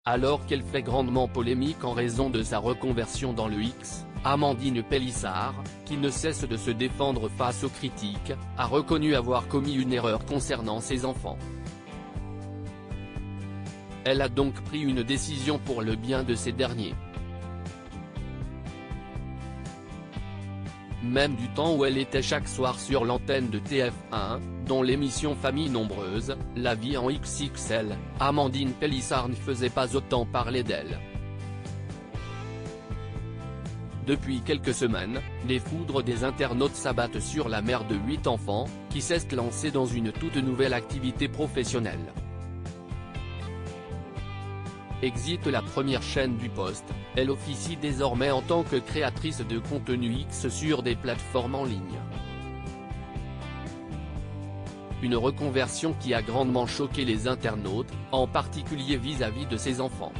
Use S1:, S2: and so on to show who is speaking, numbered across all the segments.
S1: Alors qu'elle fait grandement polémique en raison de sa reconversion dans le X, Amandine Pélissard, qui ne cesse de se défendre face aux critiques, a reconnu avoir commis une erreur concernant ses enfants. Elle a donc pris une décision pour le bien de ces derniers. Même du temps où elle était chaque soir sur l'antenne de TF1, dont l'émission Famille Nombreuse, La vie en XXL, Amandine Pélissard ne faisait pas autant parler d'elle. Depuis quelques semaines, les foudres des internautes s'abattent sur la mère de 8 enfants, qui s'est lancée dans une toute nouvelle activité professionnelle. Exit la première chaîne du poste, elle officie désormais en tant que créatrice de contenu X sur des plateformes en ligne. Une reconversion qui a grandement choqué les internautes, en particulier vis-à-vis de ses enfants.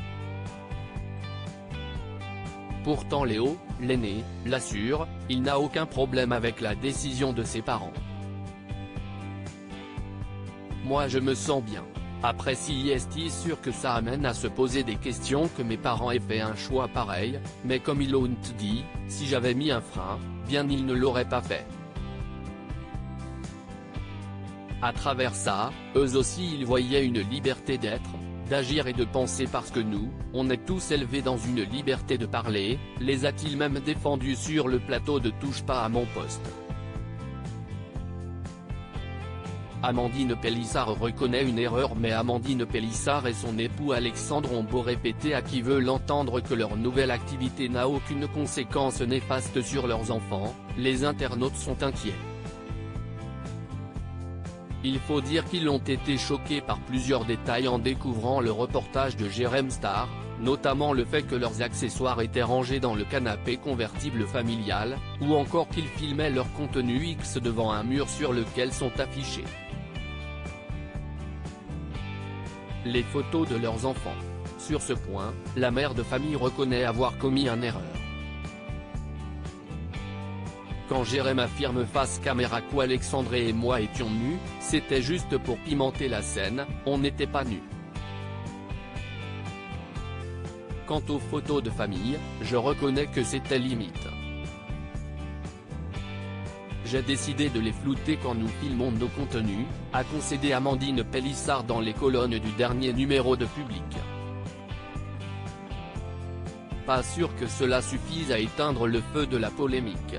S1: Pourtant Léo, l'aîné, l'assure, il n'a aucun problème avec la décision de ses parents. Moi je me sens bien. Après si est sûr que ça amène à se poser des questions que mes parents aient fait un choix pareil, mais comme ils l'ont dit, si j'avais mis un frein, bien ils ne l'auraient pas fait. À travers ça, eux aussi ils voyaient une liberté d'être, d'agir et de penser parce que nous, on est tous élevés dans une liberté de parler, les a-t-il même défendus sur le plateau de Touche pas à mon poste. Amandine Pélissard reconnaît une erreur mais Amandine Pélissard et son époux Alexandre ont beau répéter à qui veut l'entendre que leur nouvelle activité n'a aucune conséquence néfaste sur leurs enfants, les internautes sont inquiets. Il faut dire qu'ils ont été choqués par plusieurs détails en découvrant le reportage de Jérém Star, notamment le fait que leurs accessoires étaient rangés dans le canapé convertible familial, ou encore qu'ils filmaient leur contenu X devant un mur sur lequel sont affichés les photos de leurs enfants. Sur ce point, la mère de famille reconnaît avoir commis une erreur. Quand Jérém affirme face caméra qu'Alexandre et moi étions nus, c'était juste pour pimenter la scène, on n'était pas nus. Quant aux photos de famille, je reconnais que c'était limite. J'ai décidé de les flouter quand nous filmons nos contenus, a concédé Amandine Pélissard dans les colonnes du dernier numéro de Public. Pas sûr que cela suffise à éteindre le feu de la polémique.